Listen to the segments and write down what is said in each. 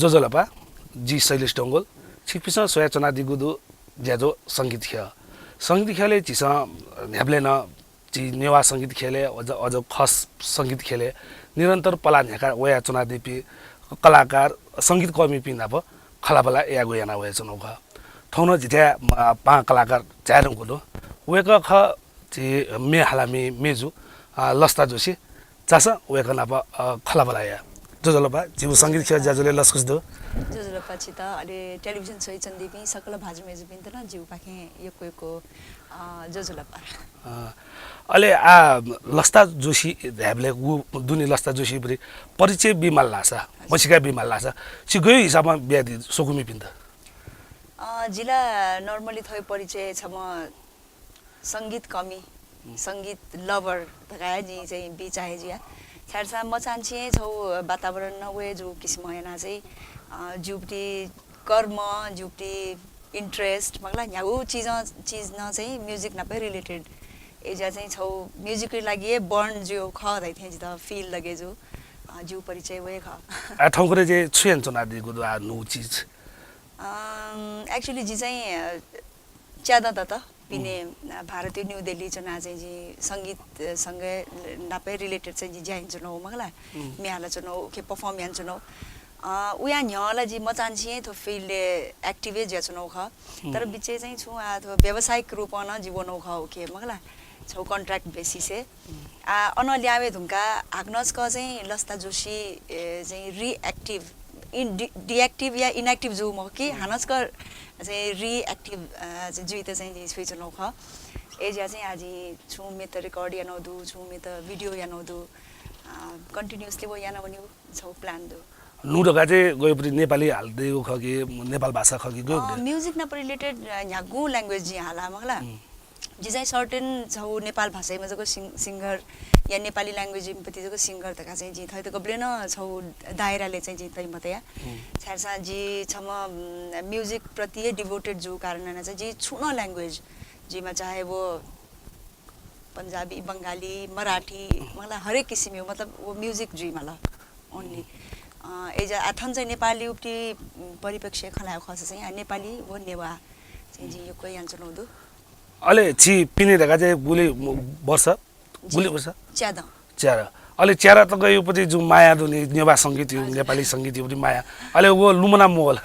जोजोलपा जी Shailesh Dangol छिपिस soya चना दिगुदु ज्याजो संगीत खेले चिसा न्याब्लेन ची नेवा संगीत खेले अझ खस संगीत खेले निरन्तर पला न्याका वया चना दिपी कलाकार संगीत कर्मी पिना भ खलाबला या गयाना वया चनौ ख ठौन जित्या पा कलाकार चारङ गुदु वेक ख ची मे हालामी मेजु लस्ता जोशी चासा वेक नाप खलाबला या जोजोलपा जिउ संगीत खेल ज्याजोले लस्कुस दो जोजोलपा छि त अलि टेलिभिजन सोइ चन्दिपि सकल भाजु मेजु पिन त न जिउ पाखे यको जोजोलपा अले लस्ता जोशी ध्याबले दुनी लस्ता जोशी बरी परिचय बिमाल लासा मसिका बिमाल लासा छि गयो हिसाबमा ब्यादि सोकुमी पिन त जिला नर्मली थय परिचय छ म संगीत कमी संगीत लभर तकाय जी चाहिँ बि चाहे जिया छाडसा म चाहन्छु छौ वातावरण न वे जो किसिम हैना चाहिँ जुप्टी कर्म जुप्टी इंट्रेस्ट मगला याउ चीज न चाहिँ म्युजिक न पे रिलेटेड एजा चाहिँ छौ म्युजिक के लागि बर्न जो ख दै थे त फील लगे जो जु परिचय वे ख आ ठौकरे जे छुयन चना दिगु आ नु चीज एक्चुअली जी चाहिँ ज्यादा त पिने भारतीय न्यू दिल्ली चना चाहिँ जी संगीत सँगै नापे रिलेटेड चाहिँ जी ज्याइन चनो मगला मिहाला चनो के परफॉर्म यान चनो उया न्याला जी म चाहन्छु थो फील्ड एक्टिभ जे चनो ख तर बिचे चाहिँ छु आ थो व्यावसायिक रूपमा न जीवन ख के मगला छौ कन्ट्र्याक्ट बेसिस अन ल्यावे धुंका आग्नस क चाहिँ लस्ता जोशी चाहिँ रिएक्टिभ डिएक्टिभ या इनएक्टिभ जो म कि हानस क चाहिँ रिएक्टिभ जुइ त चाहिँ स्विच नौ ख एजा चाहिँ आज छु मे त रेकर्ड या नदु छु मे त भिडियो या नदु कन्टिन्युअसली वो या नबन्यु छौ प्लान दु नुडका चाहिँ गएपछि नेपाली हाल्दै ख कि नेपाल भाषा ख कि गयो म्युजिक न रिलेटेड यहाँ गु ल्याङ्ग्वेज जी हाला मगला जी चाहिँ सर्टेन छौ नेपाल भाषामा जको सिंगर या नेपाली ल्याङ्ग्वेज पति जको सिंगर तका चाहिँ जी थै त गब्ले न छौ दायराले चाहिँ जी तै मतया छारसा जी छम म्युजिक प्रति डिभोटेड जो कारण न चाहिँ जी छुन ल्याङ्ग्वेज जीमा चाहे वो पंजाबी बंगाली मराठी मलाई हरेक किसिम हो मतलब वो म्युजिक जी मला ओन्ली एजा आथन चाहिँ नेपाली उपटी परिप्रेक्ष्य खलायो खस चाहिँ नेपाली वो नेवा चाहिँ जी यो कोही आन्सर नहुदु अले छि पिने ढका चाहिँ गुली वर्ष गुली वर्ष च्यारा अले च्यारा त गयो पछि जु माया दुनी नेवा संगीत नेपाली संगीत उनी माया अले वो लुमना मोल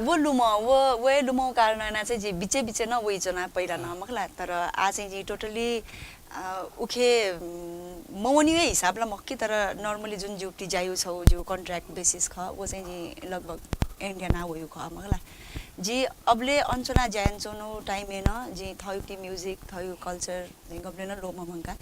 वो लुमा वो लुमा कारण ना चाहिँ जी बिचे बिचे न वइ जना पहिला न मखला तर आ चाहिँ जी टोटली उखे मौनीवे हिसाबला मक्की तर नर्मली जुन जुप्टी जायु छौ जो कन्ट्र्याक्ट बेसिस ख वो चाहिँ जी लगभग इन्डिया वयो ख मखला जी अबले अञ्चना ज्यान्चोनो टाइम हेन जी थयुटी म्युजिक थयु कल्चर गब्ले न लोमा मंका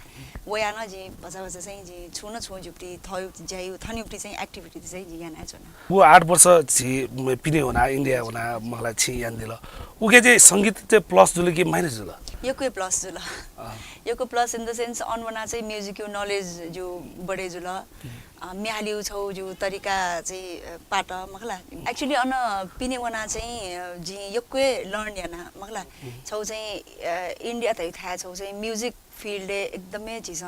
वया न जी बसा बसा चाहिँ जी छुन छु जुप्टी थयु ज्यायु थन्युप्टी चाहिँ एक्टिभिटी चाहिँ जी याना छना वो 8 वर्ष छि पिने होना इन्डिया होना मलाई छि यान दिल उके चाहिँ संगीत चाहिँ प्लस जुल कि माइनस जुल योको प्लस जुल योको प्लस इन द सेन्स अनवना चाहिँ म्युजिक नलेज जो बढे जुल मिहालिउ छौ जो तरिका चाहिँ पाट मखला एक्चुअली अन पिने वना चाहिँ जी योको लर्न याना मखला छौ चाहिँ इन्डिया त थाहा छौ चाहिँ म्युजिक फिल्ड एकदमै चिज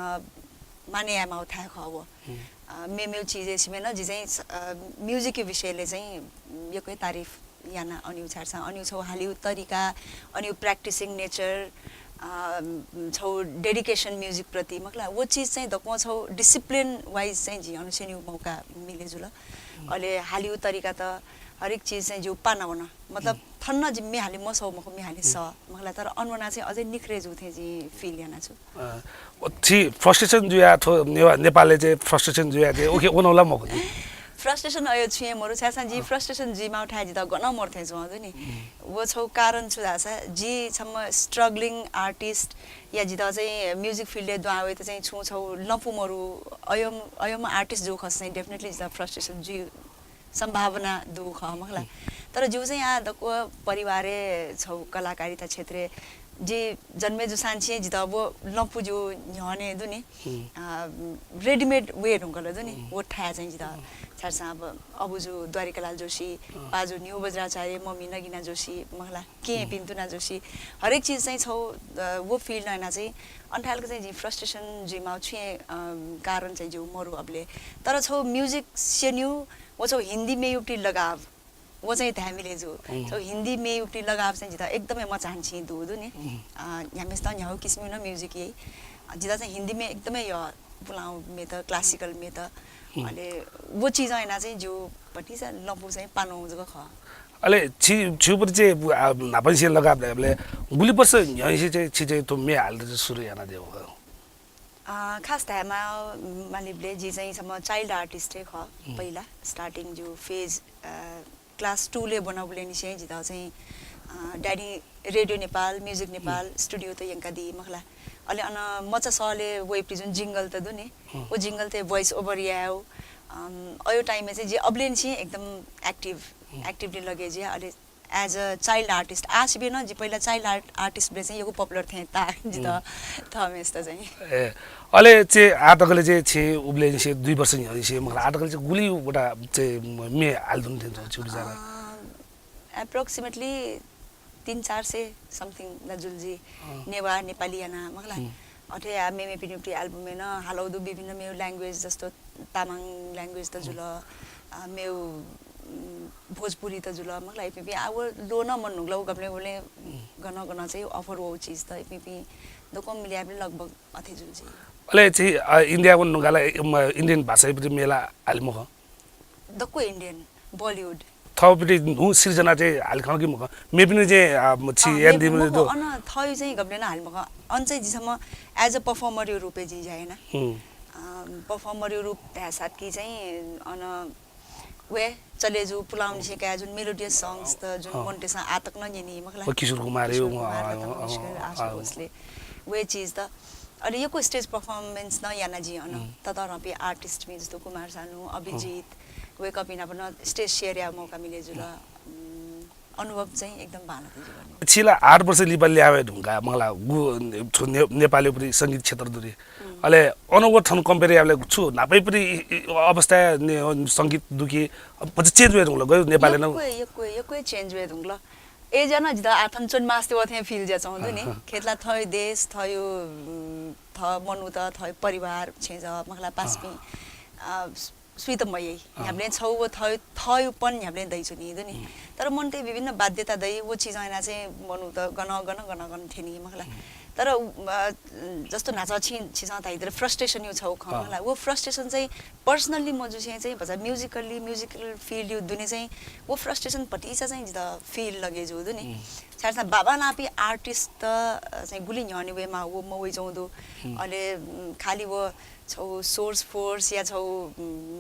माने यामा थाहा खबो मे चीजे सिमेन जी चाहिँ म्युजिक के विषयले चाहिँ योको तारिफ याना अन्यु छाड्छ अन्यु छौ हालिउ तरिका अन्यु प्र्याक्टिसिङ नेचर छौ डेडिकेसन म्युजिक प्रति मखला वो चीज चाहिँ दको छौ डिसिप्लिन वाइज चाहिँ जी अनुसेन्यु मौका मिले जुल अहिले हालिउ तरिका त हरेक चीज चाहिँ जो पाना बना मतलब थन्न जिम्मे हाले म सौ मको मे हाले स मखला तर अनवना चाहिँ अझै निख्रे जु थे जी फिल याना छु छि फ्रस्ट्रेसन जुया थो नेपालले चाहिँ फ्रस्ट्रेसन जुया चाहिँ ओके ओनौला मको फ्रस्ट्रेसन आयो छिए मोरु छासा जी फ्रस्ट्रेसन जी मा उठाइ जी त गन मर्थे छु हजुर नि वो छौ कारण छु दासा जी छम स्ट्रगलिङ आर्टिस्ट या जी त चाहिँ म्युजिक फिल्डले द्वावे त चाहिँ छु छौ लपु मोरु अयम आर्टिस्ट जो खस चाहिँ डेफिनेटली द फ्रस्ट्रेसन जी संभावना दुख मखला तर जो चाहिँ यहाँ दको परिवारे छौ कलाकारिता क्षेत्र जे जन्मे जो सांछे जिता वो लंपु जो न्याने दुनी रेडीमेड वेयर हुँगल दुनी वो ठाया चाहिँ जिता छारसा अब जो द्वारिकालाल जोशी पाजु न्यू बज्राचार्य मम्मी नगिना जोशी महला के पिन्तुना जोशी हरेक चीज चाहिँ छौ वो फील्ड नैना चाहिँ अन्ठालको चाहिँ जी फ्रस्ट्रेसन जी माउ छे कारण चाहिँ जो मरु अबले तर छौ म्युजिक सेन्यु वो छौ हिन्दी में युक्ति लगाव वो चाहिँ हामीले जो छौ हिन्दी में युक्ति लगाव चाहिँ जिता एकदमै म चाहन्छु दुदु नि यामेस त न्याउ किसिम न म्युजिक यही जिता चाहिँ हिन्दी में एकदमै यो पुलाउ में त क्लासिकल में त अले वो चीज हैन चाहिँ जो पटी चाहिँ लपु चाहिँ पानो जको ख अले छिउपरि चाहिँ नापनसे लगाबले गुली पर्छ यही चाहिँ छिचे तो मे हाल सुरु याना देव खास टाइममा मालिबले जी चाहिँ सम चाइल्ड आर्टिस्ट ख पहिला स्टार्टिङ जो फेज क्लास 2 ले बनाउले नि चाहिँ जिता चाहिँ daddy radio Nepal music Nepal studio त यंका दि मखला अले अन मचा सले वेब जुन जिंगल त दुने वो जिंगल ते भोइस ओभर याओ अयो टाइम में चाहिँ जे अब्लेन चाहिँ एकदम एक्टिभली लगे जे अले एज अ चाइल्ड आर्टिस्ट आज भी न जे पहिला चाइल्ड आर्टिस्ट बे चाहिँ यको पपुलर थे ता जिता थमेस त चाहिँ ए अले चाहिँ आटकले चाहिँ छे उब्लेन से 2 वर्ष नि से मलाई आटकले चाहिँ गुली वटा चाहिँ मे हाल्दुन थिन्छ छुटी जाना एप्रोक्सिमेटली 300-400 समथिङ नजुलजी नेवा नेपालीयाना मगला अथे आ मेमे पिनुटी एल्बम में न हालौदु विभिन्न मेउ ल्याङ्ग्वेज जस्तो तामाङ ल्याङ्ग्वेज त जुल मेउ भोजपुरी त जुल मगला इपि आव लो न मन नुगलौ गप्ले बोले गन चाहिँ अफर हो चीज त इपि दोको मिलियाबले लगभग अथे जुलजी अले चाहिँ इन्डिया को नुगाला इन्डियन भाषा पनि मेला हालमख दको इंडियन बॉलीवुड थपटी नु सिर्जना चाहिँ हालखाउ कि मख मे पनि चाहिँ छि एन्डी पनि तो अन थय चाहिँ गब्लेन हालमख अन चाहिँ जिसम एज अ परफॉर्मर यो रुपे जी जाएन परफॉर्मर यो रूप त्यासात की चाहिँ अन वे चले जो पुलाउन सिका जुन मेलोडियस सॉन्ग्स त जुन मोन्टेसा आतक न यनी मखला किशोर कुमार यो उसले वे चीज त अनि यो स्टेज परफॉर्मेंस न याना जी अन ततरपि आर्टिस्ट में जस्तो कुमार सानु अभिजित वे कपिना पनि स्टेज शेयर या मौका मिले जुल अनुभव चाहिँ एकदम भानु थियो छिला 8 वर्ष लिपल ल्यावे ढुंगा मलाई नेपाली पनि संगीत क्षेत्र दुरी अले अनुभव थन कम्पेयर याले छु नापै पनि अवस्था संगीत दुकी पछि चेन्ज भएर हुँला गयो नेपाली न यो चेन्ज भएर हुँला ए जना जिदा आथन चोन मास्ते वथे फिल जा चाहन्छु नि खेतला थय देश थयो थ मनु त थय परिवार छेज मखला पासपी स्वीत मयै हामीले छौ वो थयो पन हामीले दैछु नि दुनी तर मन ते विभिन्न बाध्यता दै वो चीज हैन चाहिँ मनु त गन थेनी मखला तर जस्तो नाचा छिसा ताइदर फ्रस्ट्रेसन यो छौ खमला वो फ्रस्ट्रेसन चाहिँ पर्सनली म जो चाहिँ भन्छ म्युजिकल फील्ड यो दुने चाहिँ वो फ्रस्ट्रेसन पटिसा चाहिँ जिता फील लगे जो दुने छारसा बाबा नापी आर्टिस्ट त चाहिँ गुली न्याउने वेमा वो म वइ जाउँदो अले खाली वो छौ सोर्स फोर्स या छौ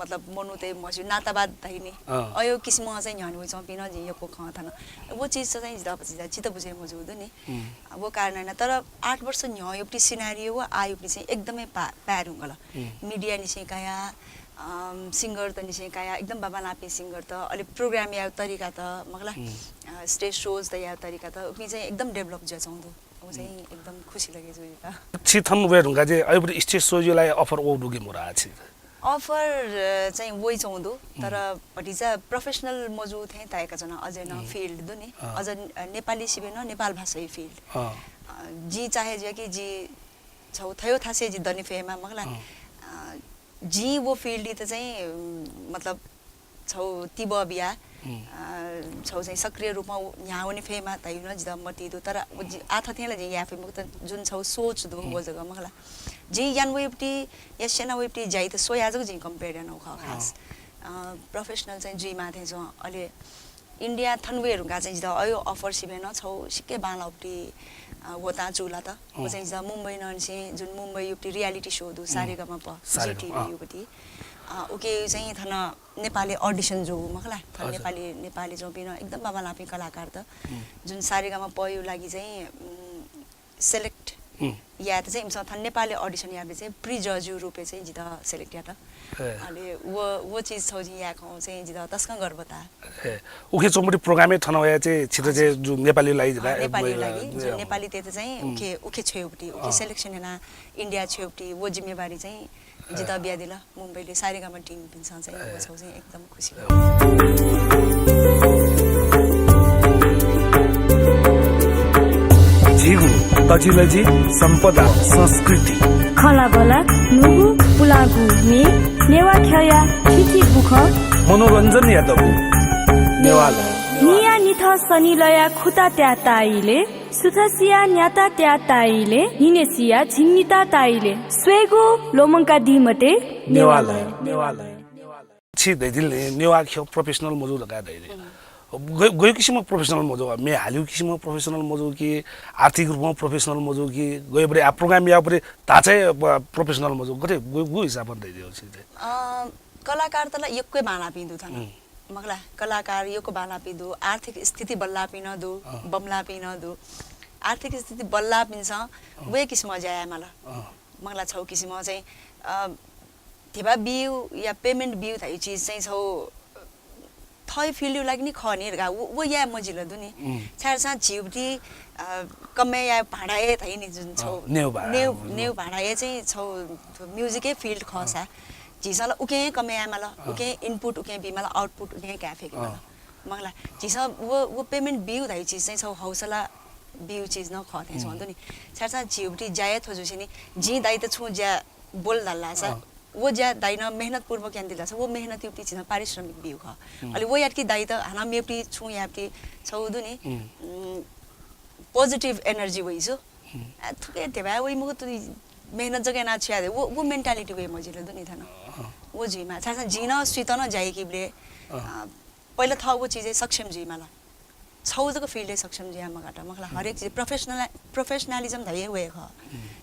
मतलब मनु ते मसु नाताबाद धाइने अयो किसिम चाहिँ न्याउने वइ जाउँ पिन जी यको ख थान वो चीज चाहिँ जिता पछि चित बुझे मजुदो नि वो कारण हैन तर 8 वर्ष न्या एउटी सिनारियो वा आयुक्ति चाहिँ एकदमै प्यार हुँगला मिडिया निसेकाया सिंगर त निसेकाया एकदम बाबा नापी सिंगर त अलि प्रोग्राम या तरिका त मगला स्टेज शोज त या तरिका त उनी चाहिँ एकदम डेभलप ज चाउँदो वो चाहिँ एकदम खुसी लगे जो का छिथन वे ढुंगा जे अहिले स्टेज शो जोलाई अफर ओ दुगी मोरा छ अफर चाहिँ वइ चाउँदो तर पटी चाहिँ प्रोफेसनल मजु थे ताएका छन् अझै न फिल्ड दुनी अझ नेपाली सिबेन नेपाल भाषा फिल्ड जी चाहे जे कि जी छौ थयो थासे जी दनि फेमा मगला जी वो फील्ड त चाहिँ मतलब छौ तिब बिया छौ चाहिँ सक्रिय रूपमा यहाँ हुने फेमा ताइनु जिदा मति दो तर आथा थिएला जे या फेमा त जुन छौ सोच दो वो जगह मगला जी यान वेपटी या सेना वेपटी जाई त सोया जग जी कम्पेयर न खास प्रोफेसनल चाहिँ जी माथे छ अहिले इन्डिया थनवेहरु गा चाहिँ जिदा अयो अफर सिबेन छौ सिक्के बालाउटी होता चुला त वो चाहिँ जिदा मुम्बई नन्से जुन मुम्बई युपटी रियालिटी शो दु सारेगामा प जीटीभी युपटी ओके चाहिँ थन नेपाली ऑडिशन जो मखला थन नेपाली जो पिन एकदम बाबा लापी कलाकार त जुन सारेगामा पयो लागि चाहिँ सेलेक्ट या त चाहिँ इमसा थान नेपाली ऑडिशन या चाहिँ प्री जज रूपे चाहिँ जिता सेलेक्ट या त अले वो चीज छ जी या खौ चाहिँ जिता तस्का गर्बता उखे चोमडी प्रोग्रामै ठनवया चाहिँ छिटो चाहिँ जो नेपाली लागि नेपाली लागि जो नेपाली ते चाहिँ उखे छेउपटी उखे सेलेक्सन हैन इन्डिया छेउपटी वो जिम्मेवारी चाहिँ जिता बिया दिला मुम्बईले सारेगामा टिम पिन्छ चाहिँ वो छ चाहिँ एकदम खुसी भयो जिगु तजिलजी सम्पदा संस्कृति खलाबला नुगु पुलागु मे नेवा खया थिथि बुख मनोरञ्जन यादव नेवाला निया निथ सनिलया खुता त्या ताइले सुथसिया न्याता त्या ताइले निनेसिया झिन्निता ताइले स्वेगु लोमंका दिमते नेवाला छि दैदिल नेवा ख प्रोफेसनल मजु लगा दैदे गयो किसिमको प्रोफेसनल मजो मे हाल्यो किसिमको प्रोफेसनल मजो कि आर्थिक रूपमा प्रोफेसनल मजो कि गयो परे आ प्रोग्राम या परे ताचै प्रोफेसनल मजो गते गयो हिसाबमा दैदियो छिते कलाकार तलाई यक्कै बाना पिन्दु थन मगला कलाकार यको बाना पिदु आर्थिक स्थिति बल्ला पिन दु बमला पिन दु आर्थिक स्थिति बल्ला पिन्छ वे किसिम जाया मला मगला छौ किसिम चाहिँ थेबा बिउ या पेमेन्ट बिउ थाइ चीज चाहिँ छौ थै फिल्ड लागि नि खनेर गा वो या मजिलो दुनी छारसा झिउटी कमे या भाडाए थै नि जुन छौ नेउ भाडाए चाहिँ छौ म्युजिकै फिल्ड खसा झिसला उके कमे या मला उके इनपुट उके बिमला आउटपुट उके क्याफे मगला झिस वो पेमेन्ट बिउ थाइ चीज चाहिँ छौ हौसला बिउ चीज न खथे छ भन्नु नि छारसा झिउटी जाय थोजुसी नि जी दाइ त छु ज्या बोल दल्ला छ वो ज्या दाइन मेहनत पूर्वक यान दिला छ वो मेहनत युक्ति छिन पारिश्रमिक बिउ ख अलि वो यात की दाइ त हाना मेपटी छु यापटी छौदु नि पोजिटिभ एनर्जी वइसो थुके तेबा वइ मुख त मेहनत जगे ना छ्या वो मेन्टालिटी वे मजिले दुनि थन वो जिमा छासा जिन स्वितन जाई किबले पहिला थ वो चीज सक्षम जिमाला छौजको फिल्डले सक्षम जिया मगाटा मखला हरेक चीज प्रोफेसनलिज्म धये वे ख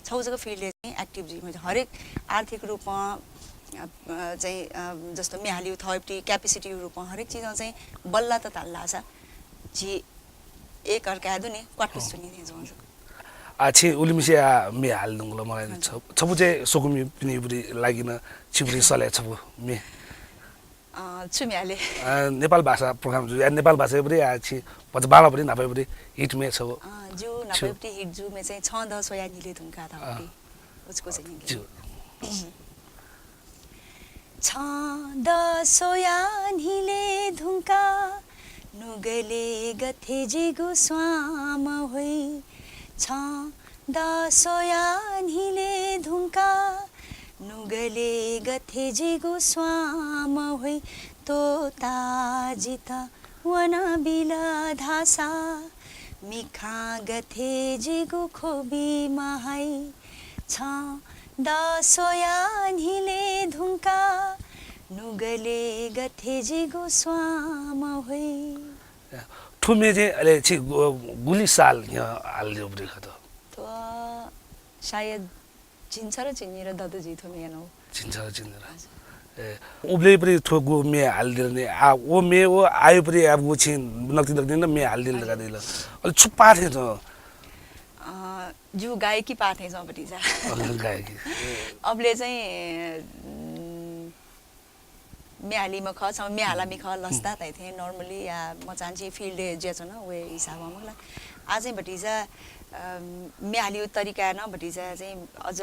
छौजको फिल्डले चाहिँ एक्टिभ जिमा हरेक आर्थिक रूपमा चाहिँ जस्तो मेहालिउ थयपटी क्यापेसिटी रूपमा हरेक चीज चाहिँ बल्ला त ताल्ला छ जी एक अर्का दुनि क्वाटो सुनिने जोन्छ आछि उलिमिसिया मे हाल्नुङलो मलाई छबु चाहिँ सोकुमी पनि पुरी लागिन छिपुरी सले छबु मे छुमियाले नेपाल भाषा प्रोग्राम जो नेपाल भाषा पनि आछि पछि बाला पनि नभए पनि हिट मे छ जो नभए पनि हिट जो मे चाहिँ 6 10 या निले धुंका था उसको चाहिँ जो 6 10 या निले धुंका नुगले गथे जिगु स्वाम होई 6 10 या निले धुंका नुगले गथे जिगु स्वाम होई तोता जिता वना बिला धासा मिखा गथे जिगु खोबी महाई 6 10 या निले धुंका नुगले गथे जिगु स्वाम होई ठुमे जे अले छि गुली साल यहाँ हाल्यो ब्रे खतो तो शायद चिन्छ र चिन्नी र ददु जी थो मेनो चिन्छ र चिन्दैन उब्ले पनि थोगु मे हाल्दिने आ ओ मे ओ आयो पनि अब वो छि नक्ति नक्ति मे हाल्दिल लगा दिल अलि छुपा थे त जो गायकी पाथे छ बटिजा गायकी अबले चाहिँ मेहालीमा ख छ मेहालामी ख लस्ता तै थे नर्मली या म चाहन्छु फिल्ड जे छ न वे हिसाबमा मलाई आजै बटिजा मेहालियो तरिका न बटिजा चाहिँ अझ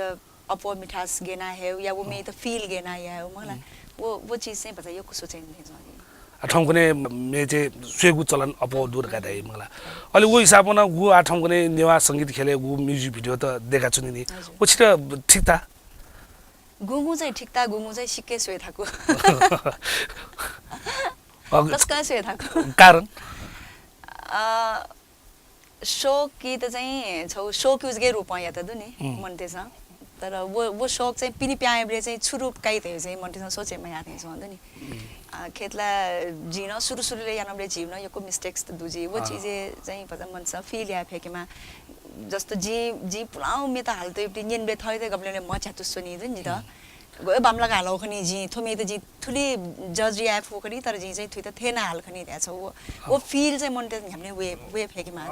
अपो मिठास गेना है या वो मे त फील गेना या मलाई वो चीज चाहिँ बता यो कुसो चाहिँ नि आठौं कुने मे चाहिँ स्वेगु चलन अपो दूर का दाइ मलाई अलि वो हिसाबमा गु आठौं कुने नेवा संगीत खेले गु म्युजिक भिडियो त देखा छु नि वो छिट ठीक था गुगु चाहिँ ठिकता गुगु चाहिँ सिक्के सोय थाको कसका सोय थाको कारण शौक की त चाहिँ छौ शौक युजगे रूपमा या त दुनी मनतेछ तर वो शौक चाहिँ पिनी प्याएबले चाहिँ छुरुप काइ थियो चाहिँ मनतेछ सोचे म याद छ भन्दै नि खेतला जिन सुरु सुरुले यानबले जीवन यको मिस्टेक्स त दुजी वो चीजे चाहिँ पता मन छ फील या फेकेमा जस्तो जी पुलाउ मे त हाल त एउटी निन बे थै त गबले म छातु सुनि दिन नि त गयो बामला गालो खनी जी थुमे त जी थुली जज या फोकरी तर जी चाहिँ थुइ त थेन हाल खनी त्या छ वो फील चाहिँ मन त हामीले वे फेकेमा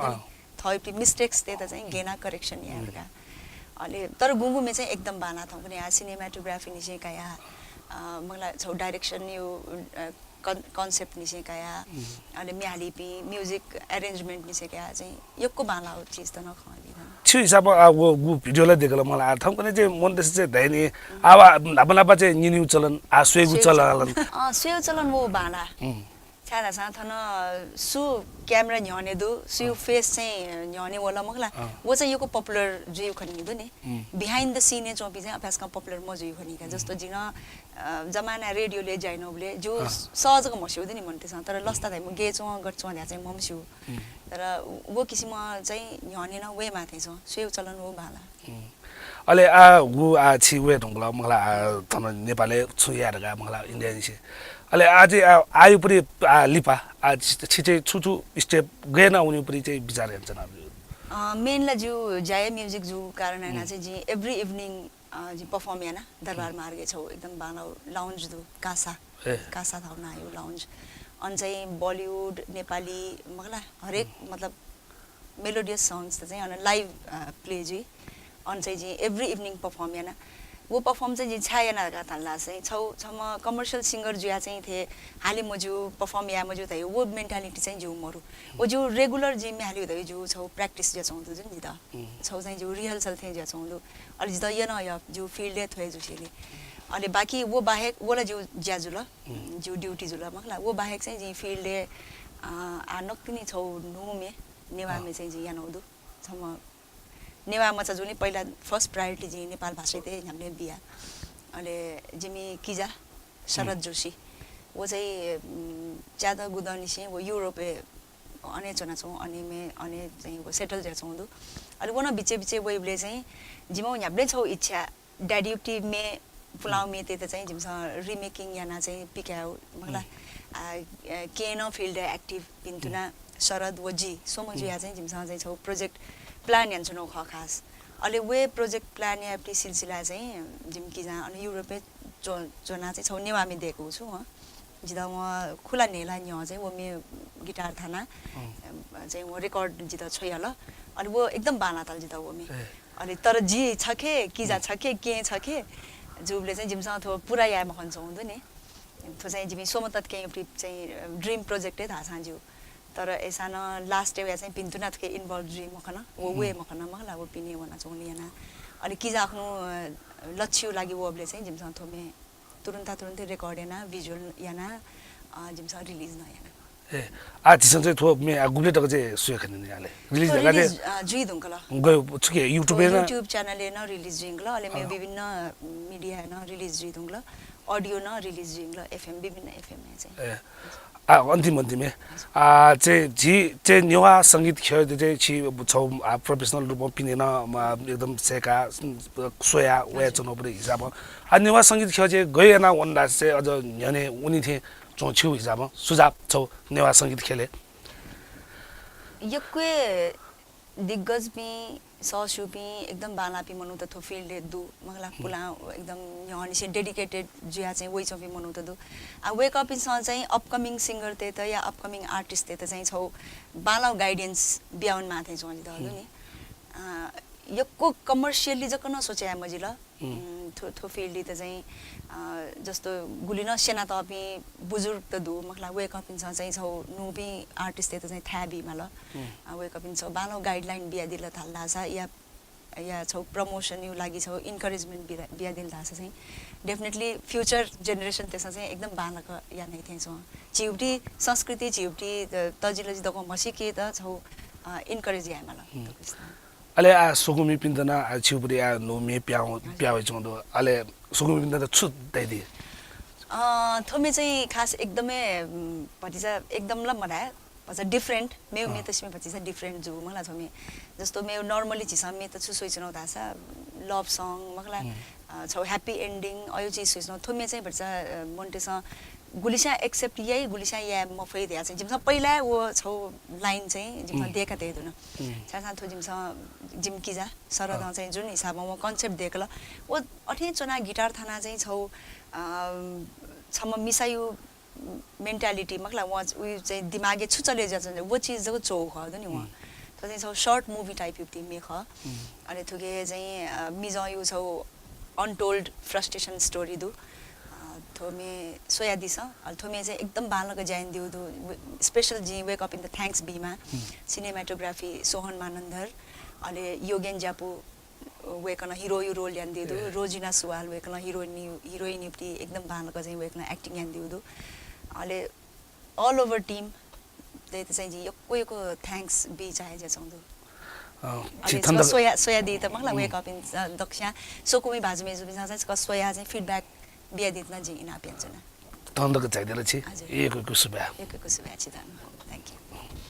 थैपटी मिस्टेक्स ते त चाहिँ गेना करेक्सन यारका अहिले तर गुंगुमे चाहिँ एकदम बाना था पनि सिनेमाटोग्राफी निसे काया मलाई छौ डाइरेक्सन यो कन्सेप्ट निसे काया अहिले म्यालिपी म्युजिक एरेन्जमेन्ट निसे काया चाहिँ यक्को बाला हो चीज त नखली छु हिसाब वो भिडियोलाई देखेर मलाई थाहा पनि चाहिँ मन त्यसै दैनी आवा नापा चाहिँ निन्यु चलन आ स्वेगु चलन स्वेगु चलन वो बाला छादा साथन सु क्यामेरा न्याउने दु सु फेस चाहिँ न्याउने वाला मखला वो चाहिँ योको पपुलर जुयु खनिदु नि बिहाइन्ड द सीन ए चोपी चाहिँ अफेस का पपुलर म जुयु खनिका जस्तो जिन जमाना रेडियोले जाइनोबले जो सहजको मस्यु नि मनते छ तर लस्ता दाइ म गेचो गर्छु भन्दा चाहिँ मम्स्यु तर वो किसिम चाहिँ न्याउने न वे माथे छ स्वेउ चलन हो बाला अले आ गु आ छि वे ढंगला मला तन नेपालले छुयारगा मला इन्डियन छ अले आज आयु परि लिपा आज छिचे छुछु स्टेप गएन उनी परि चाहिँ विचार हुन्छ न मेनला जो जाय म्युजिक जो कारण हैन चाहिँ जी एभ्री इभनिङ जी परफॉर्म याना दरबार मार्गे छौ एकदम बाना लाउन्ज दु कासा कासा थाउना यो लाउन्ज अन चाहिँ बलिउड नेपाली मगला हरेक मतलब मेलोडियस सॉन्ग्स त चाहिँ अन लाइभ प्ले जी अन चाहिँ जी एभ्री इभनिङ परफॉर्म याना वो परफॉर्म चाहिँ जी छायाना का तल्ला चाहिँ छौ छम कमर्शियल सिंगर जुया चाहिँ थे हाले मजु परफॉर्म या मजु थयो वो मेन्टालिटी चाहिँ जो मरु वो जो रेगुलर जिम में हाले थयो जो छौ प्र्याक्टिस जे छौं जुन जिदा छौ चाहिँ जो रिहर्सल थे जे छौं अलि जिदा य न य जो फील्ड दे थयो जुसेले अनि बाकी वो बाहेक वला जो ज्याजुल जो ड्युटी जुल मखला वो बाहेक चाहिँ जी फील्ड दे आ नक्तिनी छौ नुमे नेवामे चाहिँ जी या नौदु छम नेवामा चाहिँ जुनी पहिला फर्स्ट प्रायोरिटी जी नेपाल भाषा थे हामीले बिया अहिले जिमी किजा शरद जोशी वो चाहिँ ज्यादा गुदनी से वो यूरोपे अने जना छौं अनि मे अने चाहिँ वो सेटल जे छौं दु अनि वना बिचे बिचे वेबले चाहिँ जिमो न्याब्ले छौ इच्छा ड्याड्युटी मे फुलाउ मे ते चाहिँ जिमस रिमेकिङ याना चाहिँ पिकाउ मला केन फिल्ड एक्टिभ पिन्तुना शरद वजी सोमजु या चाहिँ जिमस चाहिँ छौ प्रोजेक्ट प्लान यान सुनो खास अहिले वे प्रोजेक्ट प्लान या एप्टी सिलसिला चाहिँ जिम कि जा अनि युरोपे जोना चाहिँ छौ नेवामी दिएको छु ह जिदा म खुला नेला न्य चाहिँ वो मे गिटार थाना चाहिँ वो रेकर्ड जिदा छोयल अनि वो एकदम बाना तल जिदा वो मे अनि तर जी छके किजा छके के छके जुबले चाहिँ जिमसँग थो पुरा या मखन छौं नि थो चाहिँ जिमी सोमतत के एप्टी चाहिँ ड्रीम प्रोजेक्टै था साजु तर ऐसा न लास्ट डे चाहिँ पिन्तुनाथ के इन्भल्भ जी मखना वो वे मखना मखला वो पिने वना चोलियाना अनि किजा आफ्नो लक्ष्य लागि वबले चाहिँ जिमसँग थोमे तुरुन्तै रेकर्ड याना भिजुअल याना जिमसँग रिलिज न याना ए आ तिसन चाहिँ थो मे गुले तक चाहिँ सुय खनि नि आले रिलिज जगा चाहिँ जुइ दुंकला गयो छके युट्युब च्यानल न रिलिज जिंगला अले मे विभिन्न मिडिया न रिलिज जि दुंगला ऑडियो न रिलिज जिंगला एफएम विभिन्न एफएम चाहिँ अन्तिम चाहिँ नेवा संगीत खेल चाहिँ छि छौ प्रोफेसनल रूपमा पिनेन एकदम सेका सोया वे चनोपरे हिसाब नेवा संगीत खेल चाहिँ गएन वन्दा चाहिँ अझ न्याने उनी थिए छु हिसाब सुझाव छौ नेवा संगीत खेले यक्वे दिग्गज भी सशुपी एकदम बालापी मनु त थो फील्ड दु मगला पुला एकदम यहनी से डेडिकेटेड जुया चाहिँ वइ चोपी मनु त दु आ वेक अप इन चाहिँ अपकमिङ सिंगर ते त या अपकमिङ आर्टिस्ट ते त चाहिँ छौ बाला गाइडेन्स बियाउन माथे छ नि त नि यक्को कमर्शियली जक न सोचे मजिला थो फील्ड त चाहिँ जस्तो गुलिन सेना त अपि बुजुर्ग त दु मखला वेक अप इन चाहिँ छौ नुपी आर्टिस्ट ते त चाहिँ थाबी माल वेक अप इन छ बालो गाइडलाइन बिया दिला थाल्ला छ या छौ प्रमोसन यु लागि छौ इन्करेजमेन्ट बिया दिल थास चाहिँ डेफिनेटली फ्युचर जेनेरेसन त्यसमा चाहिँ एकदम बालक या नै थिए छ चिउटी संस्कृति चिउटी तजिलजी दको मसिके त छौ इन्करेज या माल अले आ सुगुमी पिन्दना छिउपुरी आ नो मे प्याउ चोंदो अले सुगुमी पिन्दना छु दैदि थोमे चाहिँ खास एकदमै पटिसा एकदम ल मरा पछा डिफरेंट मे तस्मे पछिसा डिफरेंट जो मला छमे जस्तो मे नर्मली छिसा मे त छु सोइछनो दासा लभ सङ मखला छौ ह्यापी एन्डिङ अयो चाहिँ सोइछनो थोमे चाहिँ भन्छ मोन्टेसा गुलिसा एक्सेप्ट यही गुलिसा या म फै दिया चाहिँ जिमसा पहिला वो छौ लाइन चाहिँ जिमसा देखा दे दुन छासा थो जिमसा जिम किजा सरदा चाहिँ जुन हिसाबमा म कन्सेप्ट देखला वो अठे चना गिटार थाना चाहिँ छौ छम मिसायु मेन्टालिटी मखला व चाहिँ दिमागे छु चले जा वो चीज जको चौ ख नि व चाहिँ छ सर्ट मुभी टाइप युक्ति मेख अनि थुके चाहिँ मिज यु छ अनटोल्ड फ्रस्ट्रेसन स्टोरी दु थोमे सोया दिस अल थोमे चाहिँ एकदम बालक ज्यान दिउ दु स्पेशल जी wake up in the thanks बीमा सिनेमाटोग्राफी सोहन मानन्दर अले योगेन ज्यापु वेकन हिरो रोल यान दिउ दु रोजिना सुवाल वेकन हिरोइन युक्ति एकदम बालक चाहिँ वेकन एक्टिङ यान दिउ दु अले ऑल ओभर टीम ते चाहिँ जी योको थ्याङ्क्स बी चाहे जे छौं दु अले सोया दि त मखला वेक अप इन दक्षा सोकुमी बाजुमे जुबिसा चाहिँ सोया चाहिँ फिडब्याक बिया दितना जी इना पेन्चना तन्दक चाहिदेला छि एक कुसुबा थ्याङ्क यू